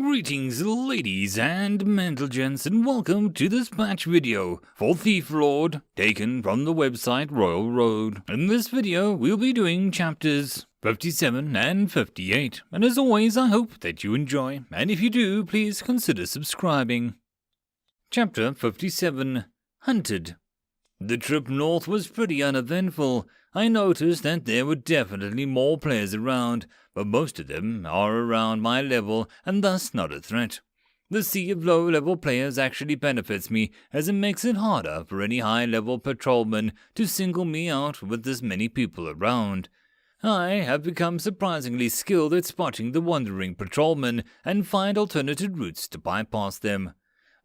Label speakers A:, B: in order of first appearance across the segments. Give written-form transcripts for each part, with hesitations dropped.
A: Greetings ladies and gents, and welcome to this patch video for Thief Lord taken from the website Royal Road. In this video we'll be doing chapters 57 and 58, and as always I hope that you enjoy, and if you do please consider subscribing. Chapter 57, Hunted. The trip north was pretty uneventful. I noticed that there were definitely more players around, but most of them are around my level and thus not a threat. The sea of low-level players actually benefits me, as it makes it harder for any high-level patrolman to single me out with this many people around. I have become surprisingly skilled at spotting the wandering patrolmen and find alternative routes to bypass them.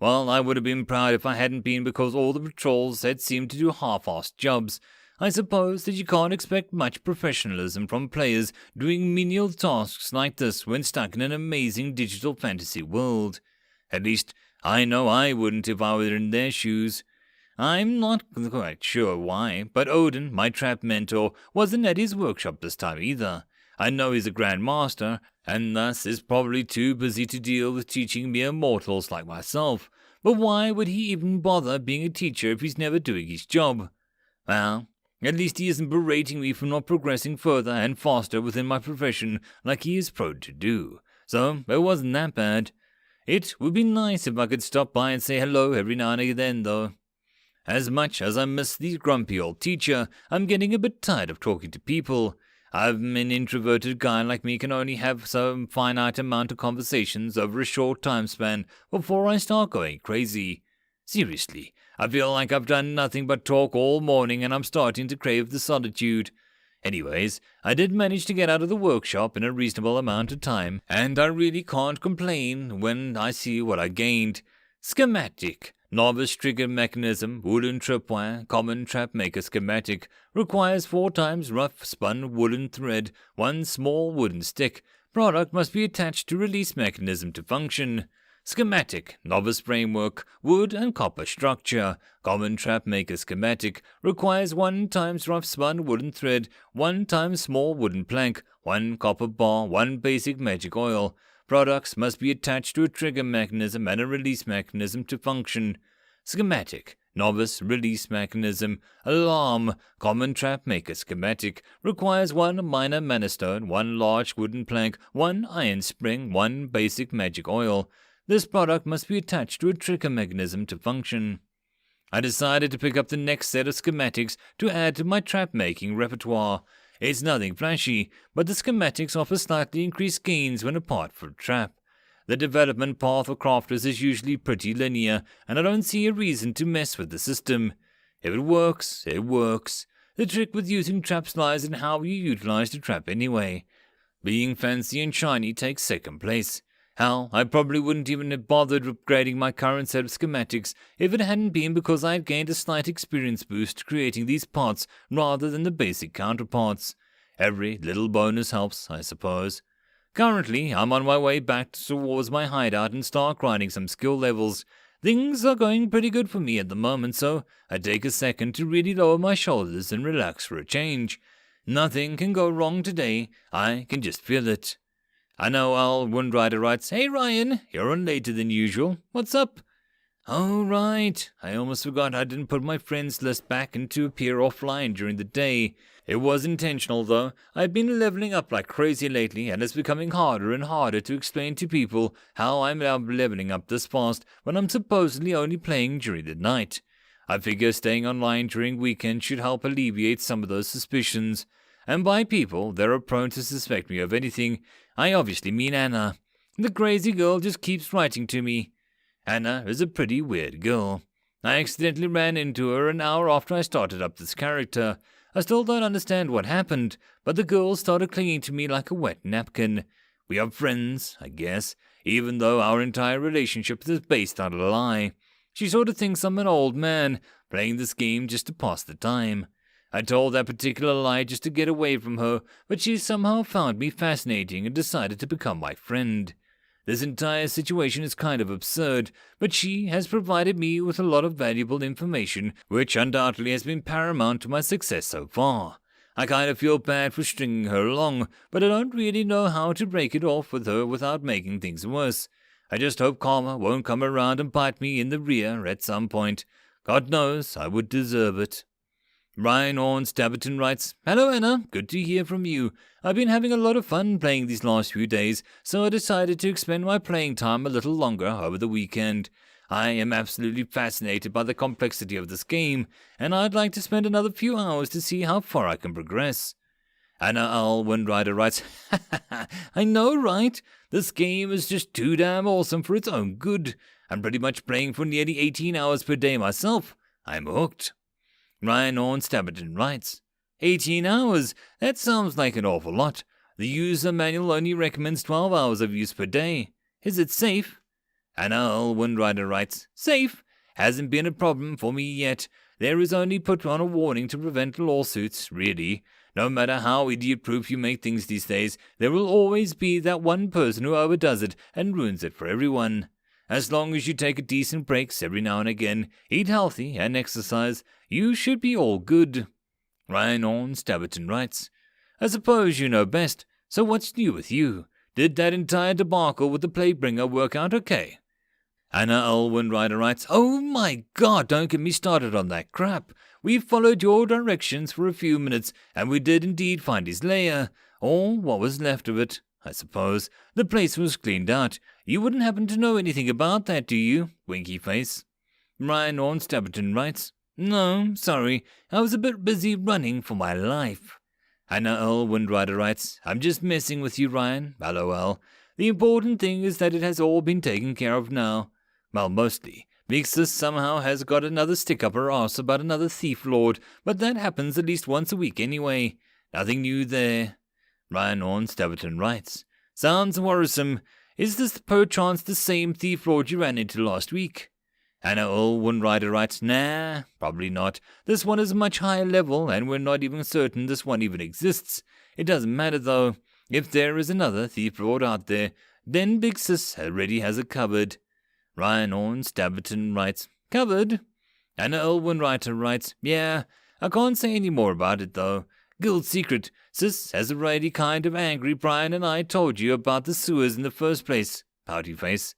A: Well, I would have been proud if I hadn't been, because all the patrols had seemed to do half-assed jobs. I suppose that you can't expect much professionalism from players doing menial tasks like this when stuck in an amazing digital fantasy world. At least, I know I wouldn't if I were in their shoes. I'm not quite sure why, but Odin, my trap mentor, wasn't at his workshop this time either. I know he's a Grand Master, and thus is probably too busy to deal with teaching mere mortals like myself. But why would he even bother being a teacher if he's never doing his job? Well, at least he isn't berating me for not progressing further and faster within my profession like he is prone to do. So, it wasn't that bad. It would be nice if I could stop by and say hello every now and then, though. As much as I miss the grumpy old teacher, I'm getting a bit tired of talking to people. An introverted guy like me can only have some finite amount of conversations over a short time span before I start going crazy. Seriously, I feel like I've done nothing but talk all morning and I'm starting to crave the solitude. Anyways, I did manage to get out of the workshop in a reasonable amount of time, and I really can't complain when I see what I gained. Schematic. Novice trigger mechanism, wooden tripwire, common trap maker schematic, requires 4 times rough spun wooden thread, 1 small wooden stick. Product must be attached to release mechanism to function. Schematic, novice framework, wood and copper structure, common trap maker schematic, requires 1 times rough spun wooden thread, 1 times small wooden plank, 1 copper bar, 1 basic magic oil. Products must be attached to a trigger mechanism and a release mechanism to function. Schematic, novice release mechanism, alarm, common trap maker schematic, requires 1 minor mana stone, 1 large wooden plank, 1 iron spring, 1 basic magic oil. This product must be attached to a trigger mechanism to function. I decided to pick up the next set of schematics to add to my trap-making repertoire. It's nothing flashy, but the schematics offer slightly increased gains when apart from trap. The development path for crafters is usually pretty linear, and I don't see a reason to mess with the system. If it works, it works. The trick with using traps lies in how you utilize the trap anyway. Being fancy and shiny takes second place. Hell, I probably wouldn't even have bothered upgrading my current set of schematics if it hadn't been because I had gained a slight experience boost creating these parts rather than the basic counterparts. Every little bonus helps, I suppose. Currently, I'm on my way back towards my hideout and start grinding some skill levels. Things are going pretty good for me at the moment, so I take a second to really lower my shoulders and relax for a change. Nothing can go wrong today, I can just feel it. I know Windrider writes, "Hey Ryan, you're on later than usual. What's up?" Oh right, I almost forgot I didn't put my friends list back and to appear offline during the day. It was intentional though. I've been leveling up like crazy lately, and it's becoming harder and harder to explain to people how I'm leveling up this fast when I'm supposedly only playing during the night. I figure staying online during weekends should help alleviate some of those suspicions. And by people that are prone to suspect me of anything, I obviously mean Anna. The crazy girl just keeps writing to me. Anna is a pretty weird girl. I accidentally ran into her an hour after I started up this character. I still don't understand what happened, but the girl started clinging to me like a wet napkin. We are friends, I guess, even though our entire relationship is based on a lie. She sort of thinks I'm an old man, playing this game just to pass the time. I told that particular lie just to get away from her, but she somehow found me fascinating and decided to become my friend. This entire situation is kind of absurd, but she has provided me with a lot of valuable information, which undoubtedly has been paramount to my success so far. I kind of feel bad for stringing her along, but I don't really know how to break it off with her without making things worse. I just hope karma won't come around and bite me in the rear at some point. God knows I would deserve it. Bryan Hanley writes, Hello Anna, good to hear from you. I've been having a lot of fun playing these last few days, so I decided to expend my playing time a little longer over the weekend. I am absolutely fascinated by the complexity of this game, and I'd like to spend another few hours to see how far I can progress. Anna Windrider writes, I know, right? This game is just too damn awesome for its own good. I'm pretty much playing for nearly 18 hours per day myself. I'm hooked. Bryan Hanley writes, 18 hours? That sounds like an awful lot. The user manual only recommends 12 hours of use per day. Is it safe? Anna Windrider writes, Safe? Hasn't been a problem for me yet. There is only put on a warning to prevent lawsuits, really. No matter how idiot-proof you make things these days, there will always be that one person who overdoes it and ruins it for everyone. As long as you take decent breaks every now and again, eat healthy and exercise, you should be all good. Bryan Hanley writes, I suppose you know best, so what's new with you? Did that entire debacle with the Plaguebringer work out okay? Anna Windrider writes, Oh my god, don't get me started on that crap. We followed your directions for a few minutes, and we did indeed find his lair, or what was left of it, I suppose. The place was cleaned out. You wouldn't happen to know anything about that, do you? Winky face. Bryan Hanley writes, No, sorry, I was a bit busy running for my life. Anna Windrider writes, I'm just messing with you, Ryan, lol. The important thing is that it has all been taken care of now. Well, mostly. Vixus somehow has got another stick up her arse about another thief lord, but that happens at least once a week anyway. Nothing new there. Bryan Hanley writes, Sounds worrisome. Is this perchance the same thief lord you ran into last week? Anna Windrider writes, Nah, probably not. This one is much higher level, and we're not even certain this one even exists. It doesn't matter, though. If there is another thief lord out there, then Big Sis already has it covered. Bryan Hanley writes, Covered? Anna Windrider writes, Yeah, I can't say any more about it, though. Guild secret. Sis has already kind of angry Bryan and I told you about the sewers in the first place. Pouty face.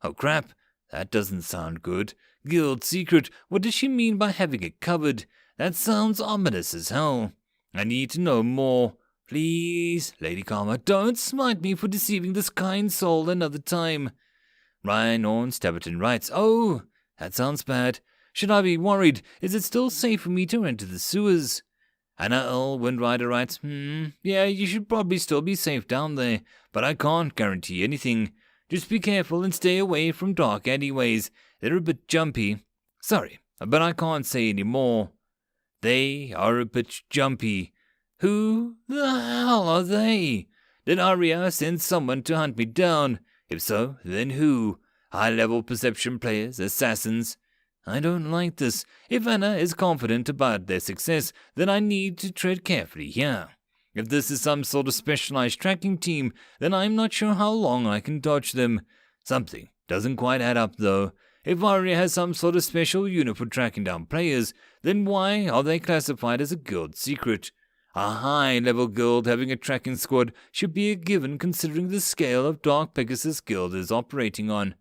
A: Oh crap, that doesn't sound good. Guild secret, what does she mean by having it covered? That sounds ominous as hell. I need to know more. Please, Lady Karma, don't smite me for deceiving this kind soul another time. Bryan Hanley writes, Oh, that sounds bad. Should I be worried? Is it still safe for me to enter the sewers? Anna Windrider writes, Yeah, you should probably still be safe down there, but I can't guarantee anything. Just be careful and stay away from dark alleyways. They're a bit jumpy. Sorry, but I can't say any more. They are a bit jumpy. Who the hell are they? Did Aria send someone to hunt me down? If so, then who? High-level perception players, assassins? I don't like this. If Anna is confident about their success, then I need to tread carefully here. If this is some sort of specialized tracking team, then I'm not sure how long I can dodge them. Something doesn't quite add up, though. If Aria has some sort of special unit for tracking down players, then why are they classified as a guild secret? A high-level guild having a tracking squad should be a given considering the scale of Dark Pegasus Guild is operating on.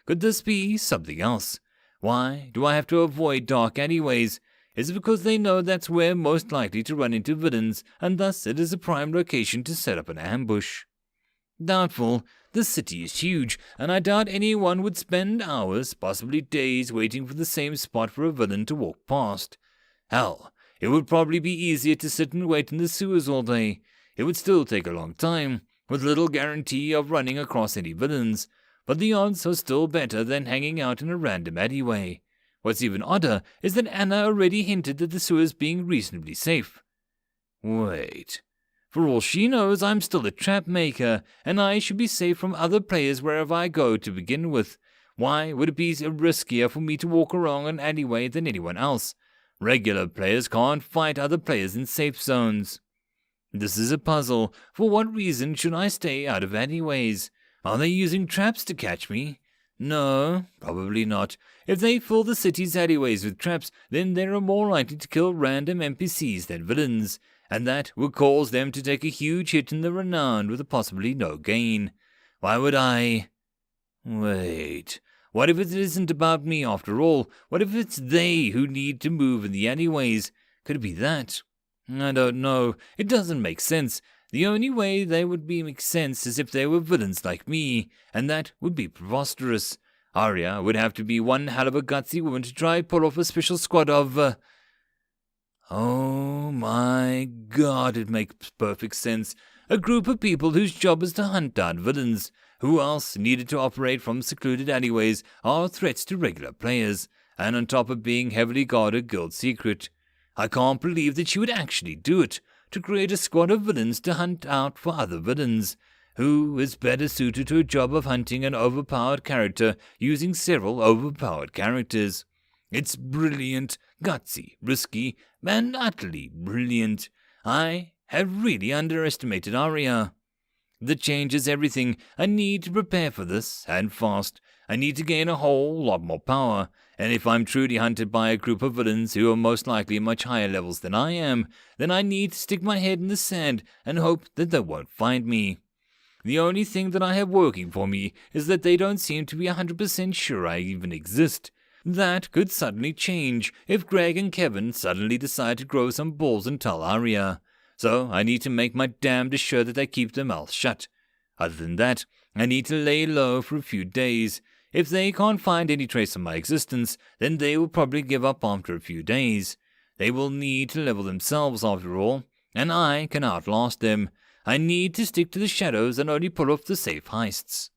A: Could this be something else? Why do I have to avoid dark alleyways? Is it because they know that's where most likely to run into villains, and thus it is a prime location to set up an ambush? Doubtful. The city is huge, and I doubt anyone would spend hours, possibly days, waiting for the same spot for a villain to walk past. Hell, it would probably be easier to sit and wait in the sewers all day. It would still take a long time, with little guarantee of running across any villains, but the odds are still better than hanging out in a random alleyway. What's even odder is that Anna already hinted at the sewers being reasonably safe. Wait. For all she knows, I'm still a trap maker, and I should be safe from other players wherever I go to begin with. Why would it be riskier for me to walk around an alleyway than anyone else? Regular players can't fight other players in safe zones. This is a puzzle. For what reason should I stay out of alleyways? Are they using traps to catch me? No, probably not. If they fill the city's alleyways with traps, then they are more likely to kill random NPCs than villains, and that would cause them to take a huge hit in the renown with possibly no gain. Why would I? Wait, what if it isn't about me after all? What if it's they who need to move in the alleyways? Could it be that? I don't know. It doesn't make sense. The only way they would make sense is if they were villains like me, and that would be preposterous. Arya would have to be one hell of a gutsy woman to try pull off a special squad of, Oh my god, it makes perfect sense. A group of people whose job is to hunt down villains. Who else needed to operate from secluded alleyways are threats to regular players, and on top of being heavily guarded guild secret. I can't believe that she would actually do it, to create a squad of villains to hunt out for other villains. Who is better suited to a job of hunting an overpowered character using several overpowered characters? It's brilliant, gutsy, risky, and utterly brilliant. I have really underestimated Arya. The change is everything. I need to prepare for this, and fast. I need to gain a whole lot more power, and if I'm truly hunted by a group of villains who are most likely much higher levels than I am, then I need to stick my head in the sand and hope that they won't find me. The only thing that I have working for me is that they don't seem to be 100% sure I even exist. That could suddenly change if Greg and Kevin suddenly decide to grow some balls and tell Arya. So I need to make my damnedest sure that I keep their mouths shut. Other than that, I need to lay low for a few days. If they can't find any trace of my existence, then they will probably give up after a few days. They will need to level themselves after all, and I can outlast them. I need to stick to the shadows and only pull off the safe heists.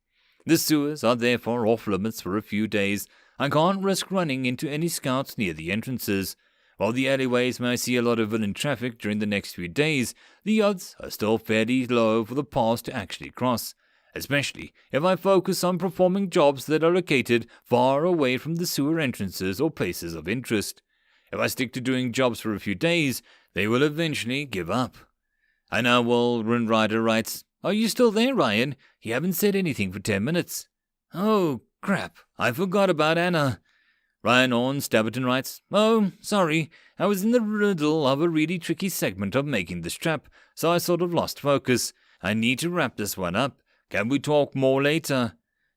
A: The sewers are therefore off limits for a few days. I can't risk running into any scouts near the entrances. While the alleyways may see a lot of villain traffic during the next few days, the odds are still fairly low for the paths to actually cross, especially if I focus on performing jobs that are located far away from the sewer entrances or places of interest. If I stick to doing jobs for a few days, they will eventually give up. And now Will Ryder writes, "Are you still there, Ryan? You haven't said anything for 10 minutes. Oh, crap, I forgot about Anna." Ryan Stabberton writes, "Oh, sorry, I was in the middle of a really tricky segment of making this trap, so I sort of lost focus. I need to wrap this one up. Can we talk more later?"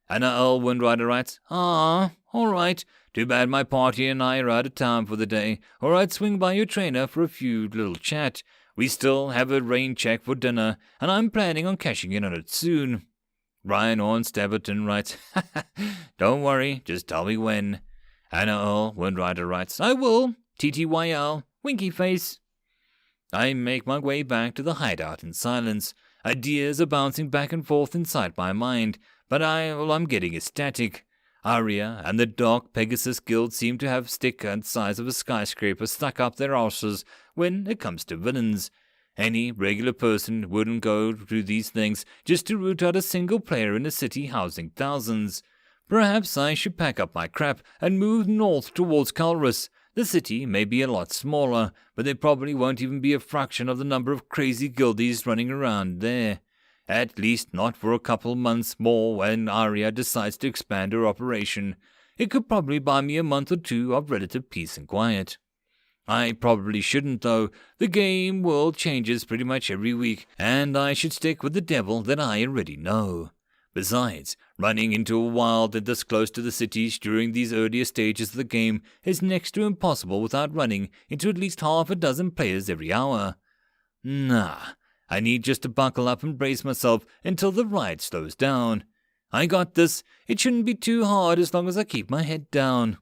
A: Anna Windrider writes, "All right. Too bad my party and I are out of town for the day, or I'd swing by your trainer for a few little chat. We still have a rain check for dinner, and I'm planning on cashing in on it soon." Ryan Stabberton writes, "Don't worry, just tell me when." Anna Windrider writes, "I will. TTYL. Winky face." I make my way back to the hideout in silence. Ideas are bouncing back and forth inside my mind, but I'm getting ecstatic. Arya and the Dark Pegasus Guild seem to have stick the size of a skyscraper stuck up their arses when it comes to villains. Any regular person wouldn't go through these things just to root out a single player in a city housing thousands. Perhaps I should pack up my crap and move north towards Calrus. The city may be a lot smaller, but there probably won't even be a fraction of the number of crazy guildies running around there. At least not for a couple months more when Arya decides to expand her operation. It could probably buy me a month or two of relative peace and quiet. I probably shouldn't, though. The game world changes pretty much every week, and I should stick with the devil that I already know. Besides, running into a wild this close to the cities during these earlier stages of the game is next to impossible without running into at least half a dozen players every hour. Nah, I need just to buckle up and brace myself until the ride slows down. I got this. It shouldn't be too hard as long as I keep my head down.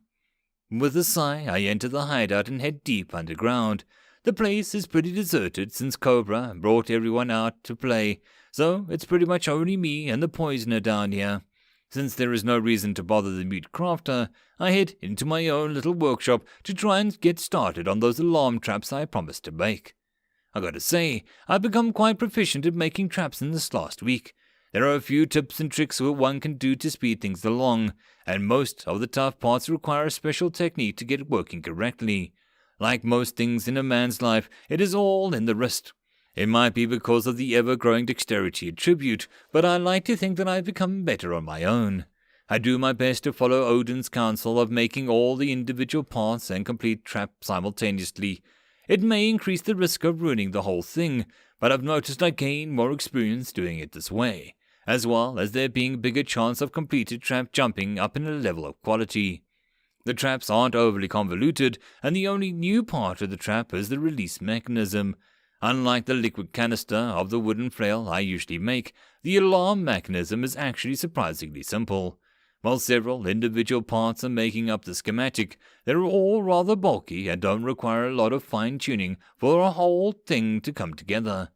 A: With a sigh, I enter the hideout and head deep underground. The place is pretty deserted since Cobra brought everyone out to play, so it's pretty much only me and the poisoner down here. Since there is no reason to bother the mute crafter, I head into my own little workshop to try and get started on those alarm traps I promised to make. I gotta say, I've become quite proficient at making traps in this last week. There are a few tips and tricks what one can do to speed things along, and most of the tough parts require a special technique to get it working correctly. Like most things in a man's life, it is all in the wrist. It might be because of the ever-growing dexterity attribute, but I like to think that I've become better on my own. I do my best to follow Odin's counsel of making all the individual parts and complete traps simultaneously. It may increase the risk of ruining the whole thing, but I've noticed I gain more experience doing it this way. as well as there being a bigger chance of completed trap jumping up in a level of quality. The traps aren't overly convoluted, and the only new part of the trap is the release mechanism. Unlike the liquid canister of the wooden flail I usually make, the alarm mechanism is actually surprisingly simple. While several individual parts are making up the schematic, they're all rather bulky and don't require a lot of fine-tuning for a whole thing to come together.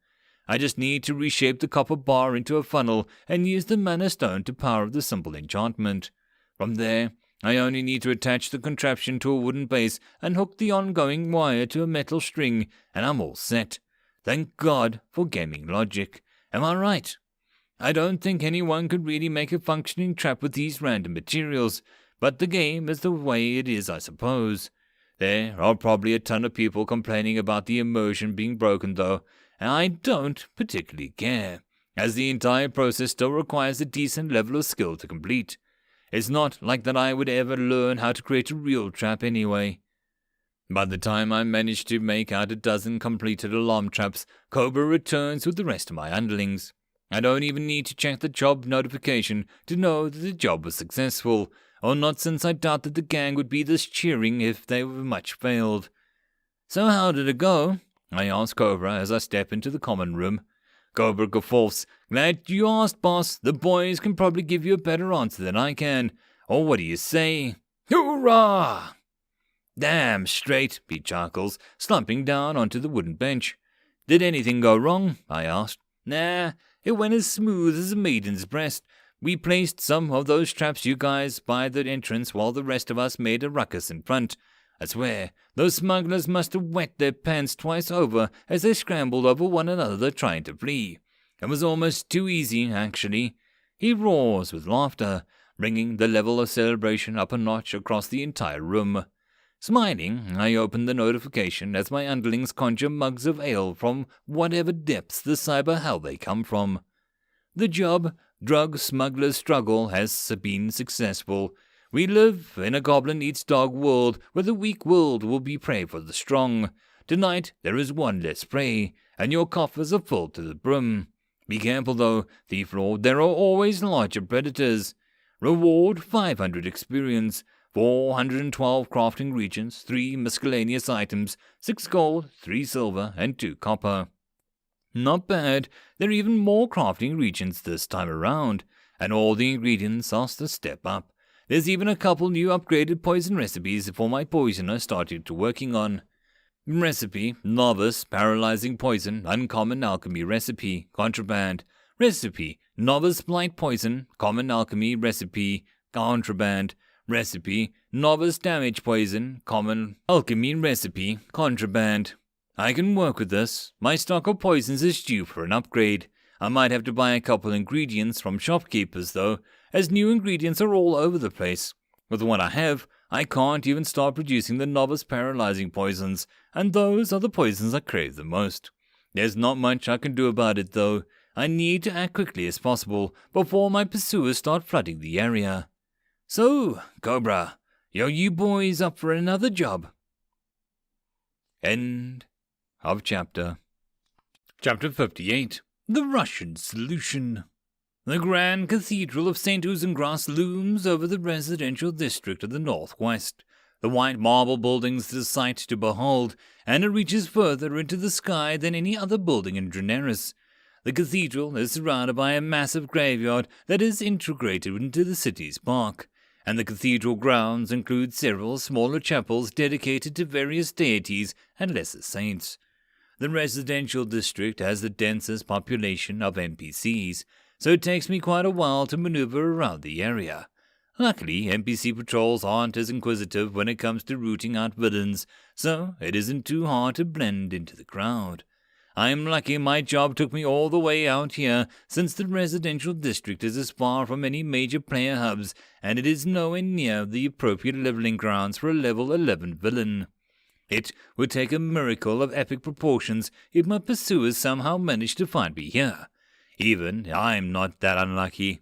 A: I just need to reshape the copper bar into a funnel and use the mana stone to power the simple enchantment. From there, I only need to attach the contraption to a wooden base and hook the ongoing wire to a metal string, and I'm all set. Thank God for gaming logic. Am I right? I don't think anyone could really make a functioning trap with these random materials, but the game is the way it is, I suppose. There are probably a ton of people complaining about the immersion being broken, though, and I don't particularly care, as the entire process still requires a decent level of skill to complete. It's not like that I would ever learn how to create a real trap anyway. By the time I manage to make out a dozen completed alarm traps, Cobra returns with the rest of my underlings. I don't even need to check the job notification to know that the job was successful, or not, since I doubt that the gang would be this cheering if they were much failed. So how did it go? I ask Cobra as I step into the common room. Cobra guffaws. Glad you asked, boss. The boys can probably give you a better answer than I can. Or what do you say? Hoorah! Damn straight, he chuckles, slumping down onto the wooden bench. Did anything go wrong? I asked. Nah, it went as smooth as a maiden's breast. We placed some of those traps you guys by the entrance while the rest of us made a ruckus in front. I swear, those smugglers must have wet their pants twice over as they scrambled over one another trying to flee. It was almost too easy, actually. He roars with laughter, bringing the level of celebration up a notch across the entire room. Smiling, I open the notification as my underlings conjure mugs of ale from whatever depths the cyber hell they come from. The job, drug smuggler's struggle, has been successful. We live in a goblin-eats-dog world where the weak world will be prey for the strong. Tonight there is one less prey, and your coffers are full to the brim. Be careful though, Thief Lord, there are always larger predators. Reward 500 experience. 412 crafting regions, 3 miscellaneous items, 6 gold, 3 silver, and 2 copper. Not bad, there are even more crafting regions this time around, and all the ingredients are the step up. There's even a couple new upgraded poison recipes for my poisoner started to working on. Recipe, novice, paralyzing poison, uncommon alchemy recipe, contraband. Recipe, novice blight poison, common alchemy recipe, contraband. Recipe, novice damage poison, common alchemy recipe, contraband. I can work with this. My stock of poisons is due for an upgrade. I might have to buy a couple ingredients from shopkeepers though, as new ingredients are all over the place. With what I have, I can't even start producing the novice paralyzing poisons, and those are the poisons I crave the most. There's not much I can do about it though. I need to act quickly as possible before my pursuers start flooding the area. So, Cobra, are you boys up for another job? End of chapter. Chapter 58. The Russian Solution. The Grand Cathedral of St. Uzengras looms over the residential district of the northwest. The white marble building's the sight to behold, and it reaches further into the sky than any other building in Draenei's. The cathedral is surrounded by a massive graveyard that is integrated into the city's park, and the cathedral grounds include several smaller chapels dedicated to various deities and lesser saints. The residential district has the densest population of NPCs, so it takes me quite a while to maneuver around the area. Luckily, NPC patrols aren't as inquisitive when it comes to rooting out villains, so it isn't too hard to blend into the crowd. I'm lucky my job took me all the way out here, since the residential district is as far from any major player hubs, and it is nowhere near the appropriate leveling grounds for a level 11 villain. It would take a miracle of epic proportions if my pursuers somehow managed to find me here. Even I'm not that unlucky.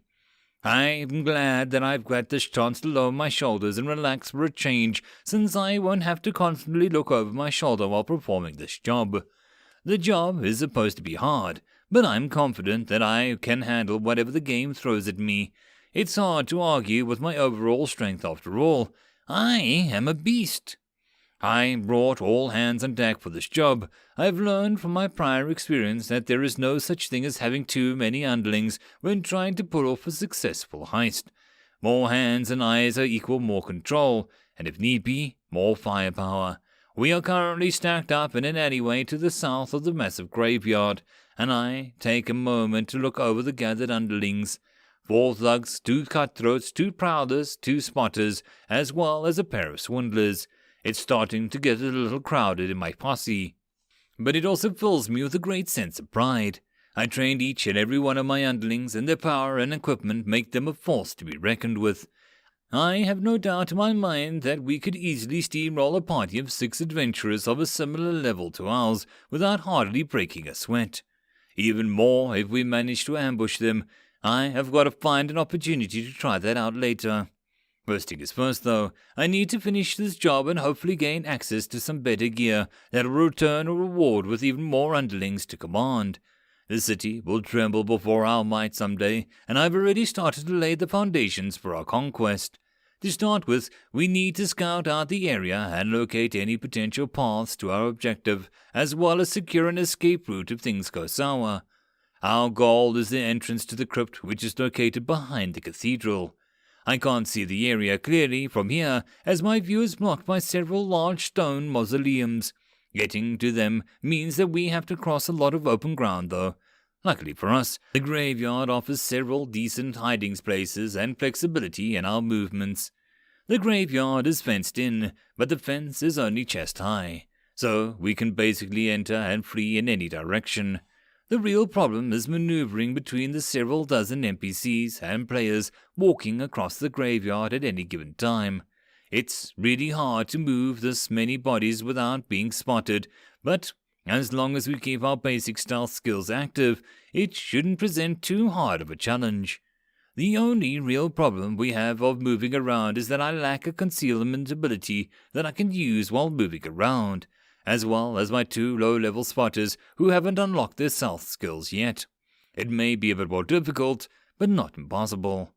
A: I'm glad that I've got this chance to lower my shoulders and relax for a change, since I won't have to constantly look over my shoulder while performing this job. The job is supposed to be hard, but I'm confident that I can handle whatever the game throws at me. It's hard to argue with my overall strength after all. I am a beast. I brought all hands on deck for this job. I've learned from my prior experience that there is no such thing as having too many underlings when trying to pull off a successful heist. More hands and eyes equal more control, and if need be, more firepower. We are currently stacked up in an alleyway to the south of the massive graveyard, and I take a moment to look over the gathered underlings. 4 thugs, 2 cutthroats, 2 prowlers, 2 spotters, as well as a pair of swindlers. It's starting to get a little crowded in my posse. But it also fills me with a great sense of pride. I trained each and every one of my underlings, and their power and equipment make them a force to be reckoned with. I have no doubt in my mind that we could easily steamroll a party of 6 adventurers of a similar level to ours without hardly breaking a sweat. Even more if we manage to ambush them. I have got to find an opportunity to try that out later. First thing is first, though, I need to finish this job and hopefully gain access to some better gear that will return a reward with even more underlings to command. The city will tremble before our might someday, and I've already started to lay the foundations for our conquest. To start with, we need to scout out the area and locate any potential paths to our objective, as well as secure an escape route if things go sour. Our goal is the entrance to the crypt, which is located behind the cathedral. I can't see the area clearly from here, as my view is blocked by several large stone mausoleums. Getting to them means that we have to cross a lot of open ground, though. Luckily for us, the graveyard offers several decent hiding places and flexibility in our movements. The graveyard is fenced in, but the fence is only chest high, so we can basically enter and flee in any direction. The real problem is maneuvering between the several dozen NPCs and players walking across the graveyard at any given time. It's really hard to move this many bodies without being spotted, but as long as we keep our basic stealth skills active, it shouldn't present too hard of a challenge. The only real problem we have of moving around is that I lack a concealment ability that I can use while moving around, as well as my 2 low-level spotters who haven't unlocked their stealth skills yet. It may be a bit more difficult, but not impossible.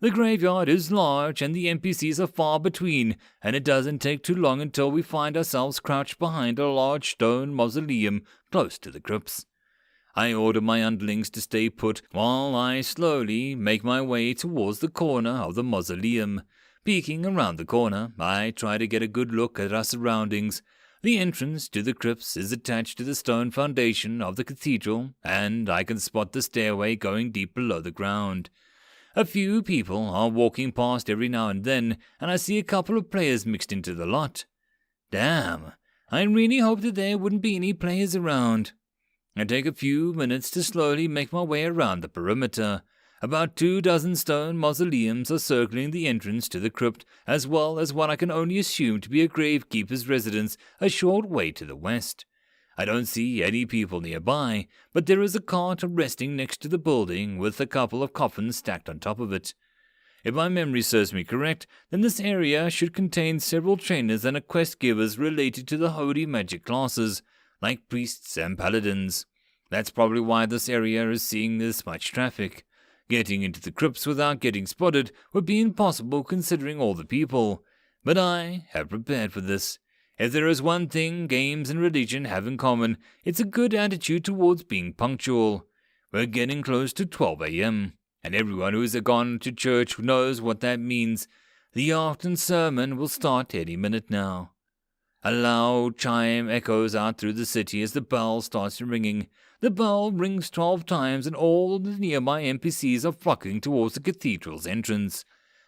A: The graveyard is large and the NPCs are far between, and it doesn't take too long until we find ourselves crouched behind a large stone mausoleum close to the crypts. I order my underlings to stay put while I slowly make my way towards the corner of the mausoleum. Peeking around the corner, I try to get a good look at our surroundings. The entrance to the crypts is attached to the stone foundation of the cathedral, and I can spot the stairway going deep below the ground. A few people are walking past every now and then, and I see a couple of players mixed into the lot. Damn, I really hoped that there wouldn't be any players around. I take a few minutes to slowly make my way around the perimeter. About 24 stone mausoleums are circling the entrance to the crypt, as well as what I can only assume to be a gravekeeper's residence a short way to the west. I don't see any people nearby, but there is a cart resting next to the building with a couple of coffins stacked on top of it. If my memory serves me correct, then this area should contain several trainers and quest givers related to the holy magic classes, like priests and paladins. That's probably why this area is seeing this much traffic. Getting into the crypts without getting spotted would be impossible considering all the people, but I have prepared for this. If there is one thing games and religion have in common, it's a good attitude towards being punctual. We're getting close to 12 a.m., and everyone who has gone to church knows what that means. The afternoon sermon will start any minute now. A loud chime echoes out through the city as the bell starts ringing. The bell rings 12 times and all the nearby NPCs are flocking towards the cathedral's entrance.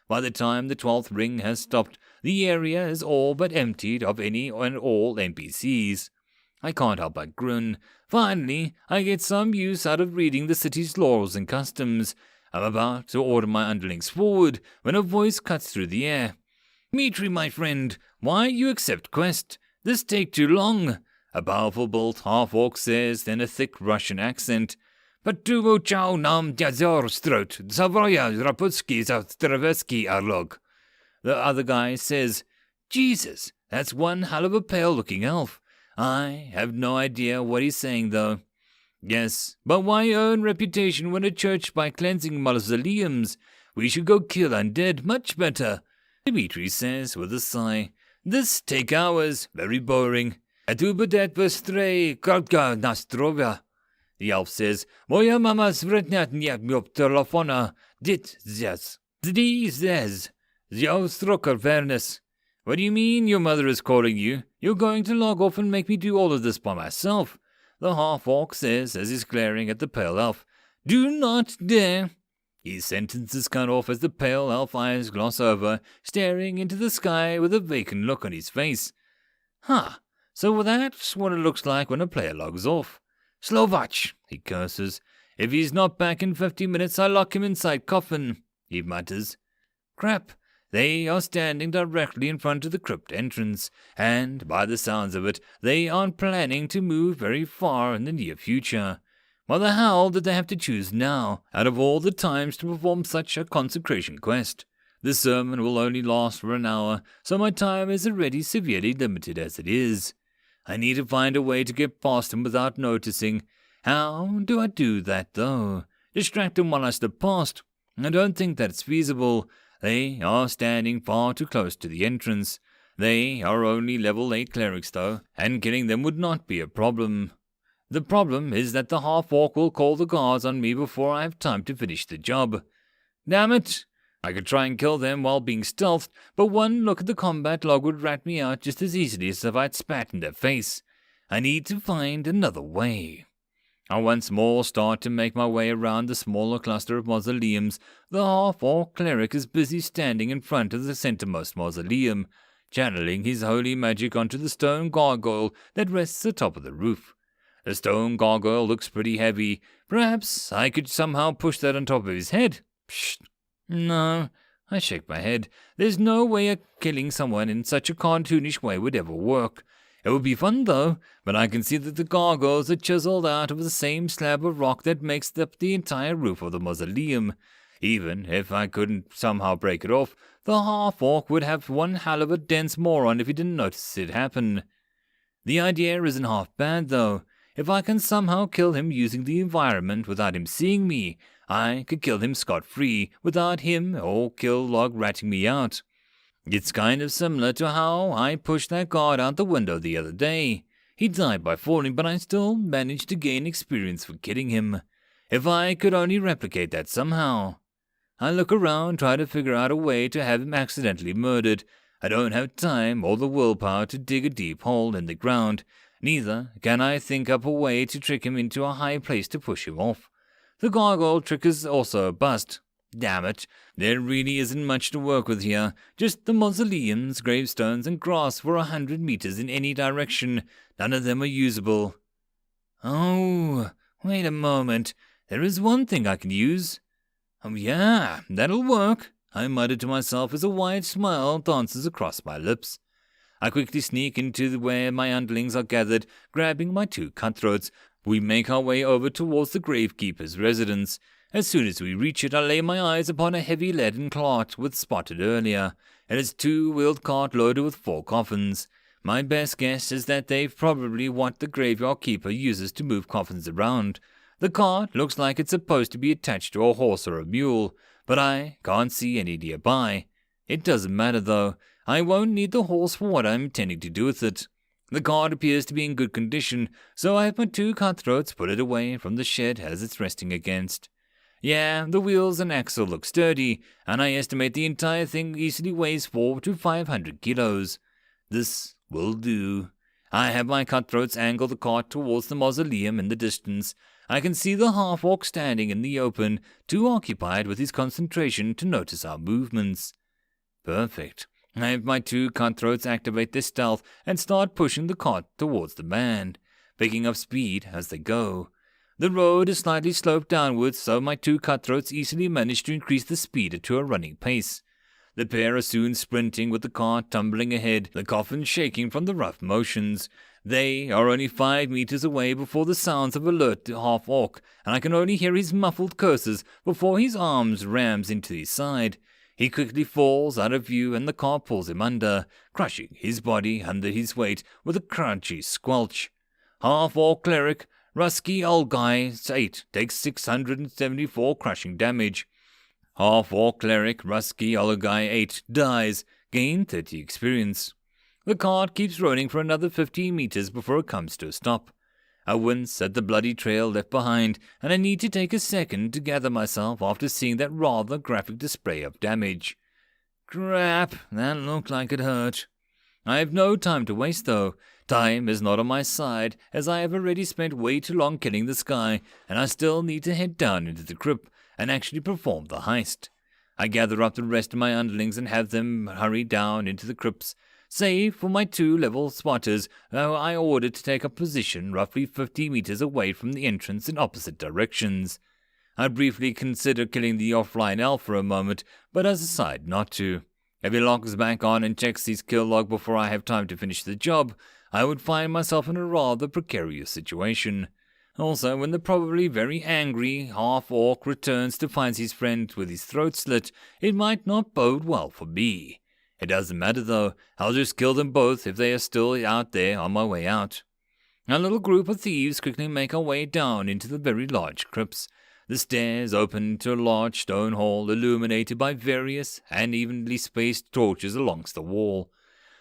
A: By the time the 12th ring has stopped, the area is all but emptied of any and all NPCs. I can't help but grin. Finally, I get some use out of reading the city's laws and customs. I'm about to order my underlings forward when a voice cuts through the air. "Mitri, my friend, why you accept quest? This take too long," a powerful built half-orc says in a thick Russian accent. "Patuvo chow nam dyazor strot, Savoya Raputski Zastraveski Arlog." The other guy says, "Jesus, that's one hell of a pale-looking elf." I have no idea what he's saying, though. Yes, but why earn reputation when a church by cleansing mausoleums? We should go kill undead, much better. Dimitri says with a sigh. This take hours, very boring. Atubadet vestre, kartka nastrovia. The elf says, Moja mama svretnatnia mjop telefona, dit zes. Zdi zes. Zjostroker vernes. What do you mean your mother is calling you? You're going to log off and make me do all of this by myself. The half-orc says as he's glaring at the pale elf. Do not dare. His sentence is cut off as the pale elf eyes gloss over, staring into the sky with a vacant look on his face. So that's what it looks like when a player logs off. Slovach, he curses. If he's not back in 50 minutes, I'll lock him inside coffin, he mutters. Crap, they are standing directly in front of the crypt entrance, and by the sounds of it, they aren't planning to move very far in the near future. Why the hell did they have to choose now, out of all the times to perform such a consecration quest? This sermon will only last for an hour, so my time is already severely limited as it is. I need to find a way to get past him without noticing. How do I do that, though? Distract him while I step past? I don't think that's feasible. They are standing far too close to the entrance. They are only level 8 clerics, though, and killing them would not be a problem. The problem is that the half-orc will call the guards on me before I have time to finish the job. Damn it! I could try and kill them while being stealthed, but one look at the combat log would rat me out just as easily as if I'd spat in their face. I need to find another way. I once more start to make my way around the smaller cluster of mausoleums. The half-orc cleric is busy standing in front of the centermost mausoleum, channeling his holy magic onto the stone gargoyle that rests atop of the roof. The stone gargoyle looks pretty heavy. Perhaps I could somehow push that on top of his head. Psst. No, I shake my head. There's no way of killing someone in such a cartoonish way would ever work. It would be fun, though, but I can see that the gargoyles are chiseled out of the same slab of rock that makes up the entire roof of the mausoleum. Even if I couldn't somehow break it off, the half-orc would have one hell of a dense moron if he didn't notice it happen. The idea isn't half bad, though. If I can somehow kill him using the environment without him seeing me, I could kill him scot-free without him or kill log ratting me out. It's kind of similar to how I pushed that guard out the window the other day. He died by falling, but I still managed to gain experience for killing him. If I could only replicate that somehow. I look around, try to figure out a way to have him accidentally murdered. I don't have time or the willpower to dig a deep hole in the ground. Neither can I think up a way to trick him into a high place to push him off. The gargoyle trick is also a bust. Damn it, there really isn't much to work with here. Just the mausoleums, gravestones, and grass for 100 meters in any direction. None of them are usable. Oh, wait a moment. There is one thing I can use. Oh yeah, that'll work, I mutter to myself as a wide smile dances across my lips. I quickly sneak into where my underlings are gathered, grabbing my 2 cutthroats. We make our way over towards the gravekeeper's residence. As soon as we reach it, I lay my eyes upon a heavy leaden cart we'd spotted earlier. It is a 2-wheeled cart loaded with 4 coffins. My best guess is that they've probably what the graveyard keeper uses to move coffins around. The cart looks like it's supposed to be attached to a horse or a mule, but I can't see any nearby. It doesn't matter though. I won't need the horse for what I'm intending to do with it. The cart appears to be in good condition, so I have my 2 cutthroats put it away from the shed as it's resting against. Yeah, the wheels and axle look sturdy, and I estimate the entire thing easily weighs 400 to 500 kilos. This will do. I have my cutthroats angle the cart towards the mausoleum in the distance. I can see the half-orc standing in the open, too occupied with his concentration to notice our movements. Perfect. I have my 2 cutthroats activate their stealth and start pushing the cart towards the man, picking up speed as they go. The road is slightly sloped downwards, so my 2 cutthroats easily manage to increase the speed to a running pace. The pair are soon sprinting with the cart tumbling ahead, the coffin shaking from the rough motions. They are only 5 meters away before the sounds of alert the half-orc, and I can only hear his muffled curses before his arms rams into his side. He quickly falls out of view and the car pulls him under, crushing his body under his weight with a crunchy squelch. Half-orc cleric Rusky Old Guy 8 takes 674 crushing damage. Half-Orc Cleric Rusky Old Guy 8 dies, gain 30 experience. The cart keeps running for another 15 meters before it comes to a stop. I wince at the bloody trail left behind, and I need to take a second to gather myself after seeing that rather graphic display of damage. Crap, that looked like it hurt. I have no time to waste though. Time is not on my side, as I have already spent way too long killing this guy, and I still need to head down into the crypt and actually perform the heist. I gather up the rest of my underlings and have them hurry down into the crypts, save for my 2 level spotters, who I ordered to take up position roughly 50 meters away from the entrance in opposite directions. I briefly considered killing the offline elf for a moment, but I decide not to. If he logs back on and checks his kill log before I have time to finish the job, I would find myself in a rather precarious situation. Also, when the probably very angry half-orc returns to find his friend with his throat slit, it might not bode well for me. It doesn't matter though, I'll just kill them both if they are still out there on my way out. A little group of thieves quickly make our way down into the very large crypts. The stairs open to a large stone hall illuminated by various and evenly spaced torches along the wall.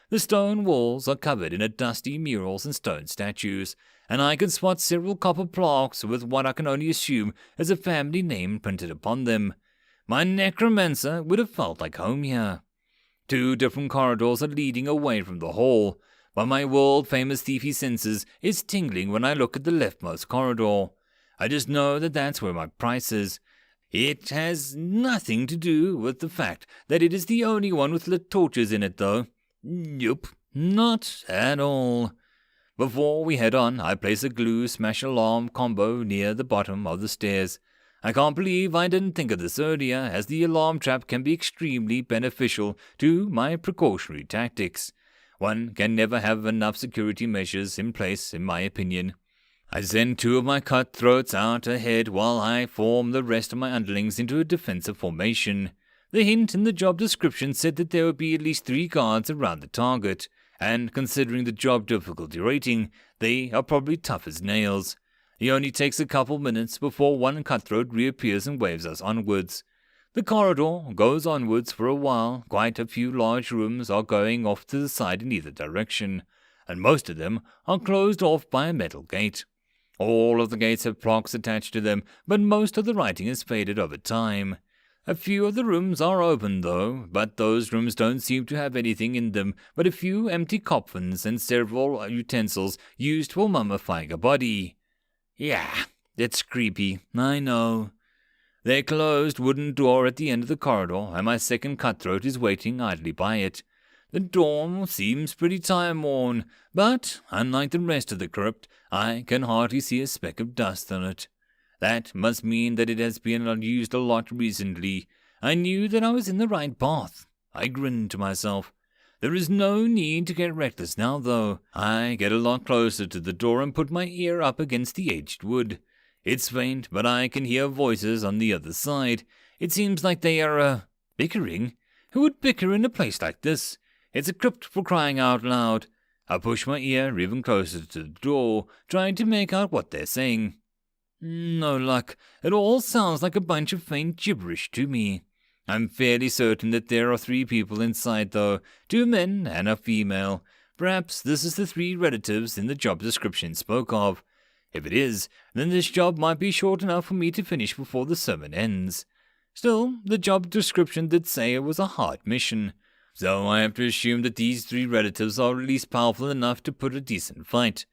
A: The stone walls are covered in dusty murals and stone statues, and I can spot several copper plaques with what I can only assume is a family name printed upon them. My necromancer would have felt like home here. 2 different corridors are leading away from the hall, but my world-famous thiefy senses is tingling when I look at the leftmost corridor. I just know that that's where my price is. It has nothing to do with the fact that it is the only one with lit torches in it, though. Nope, not at all. Before we head on, I place a glue smash alarm combo near the bottom of the stairs. I can't believe I didn't think of this earlier, as the alarm trap can be extremely beneficial to my precautionary tactics. One can never have enough security measures in place, in my opinion. I send 2 of my cutthroats out ahead while I form the rest of my underlings into a defensive formation. The hint in the job description said that there would be at least 3 guards around the target, and considering the job difficulty rating, they are probably tough as nails. It only takes a couple minutes before one cutthroat reappears and waves us onwards. The corridor goes onwards for a while. Quite a few large rooms are going off to the side in either direction, and most of them are closed off by a metal gate. All of the gates have plaques attached to them, but most of the writing has faded over time. A few of the rooms are open though, but those rooms don't seem to have anything in them but a few empty coffins and several utensils used for mummifying a body. Yeah, it's creepy, I know. There's a closed wooden door at the end of the corridor, and my second cutthroat is waiting idly by it. The door seems pretty time-worn, but, unlike the rest of the crypt, I can hardly see a speck of dust on it. That must mean that it has been used a lot recently. I knew that I was in the right path. I grinned to myself. There is no need to get reckless now, though. I get a lot closer to the door and put my ear up against the aged wood. It's faint, but I can hear voices on the other side. It seems like they are, bickering. Who would bicker in a place like this? It's a crypt, for crying out loud. I push my ear even closer to the door, trying to make out what they're saying. No luck. It all sounds like a bunch of faint gibberish to me. I'm fairly certain that there are 3 people inside, though, 2 men and a female. Perhaps this is the 3 relatives in the job description spoke of. If it is, then this job might be short enough for me to finish before the sermon ends. Still, the job description did say it was a hard mission, so I have to assume that these 3 relatives are at least powerful enough to put a decent fight.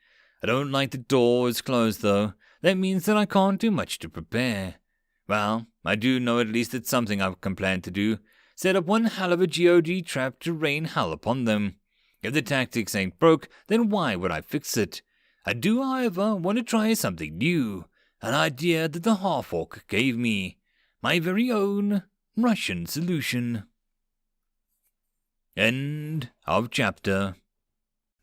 A: I don't like the door is closed, though. That means that I can't do much to prepare. Well, I do know at least it's something I can plan to do. Set up one hell of a GOD trap to rain hell upon them. If the tactics ain't broke, then why would I fix it? I do, however, want to try something new. An idea that the half-orc gave me. My very own Russian solution. End of chapter.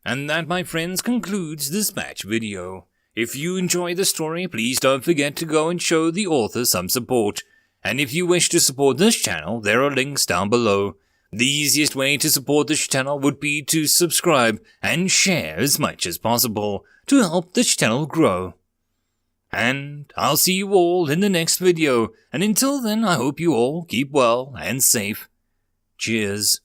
A: And that, my friends, concludes this batch video. If you enjoy the story, please don't forget to go and show the author some support. And if you wish to support this channel, there are links down below. The easiest way to support this channel would be to subscribe and share as much as possible to help this channel grow. And I'll see you all in the next video, and until then I hope you all keep well and safe. Cheers.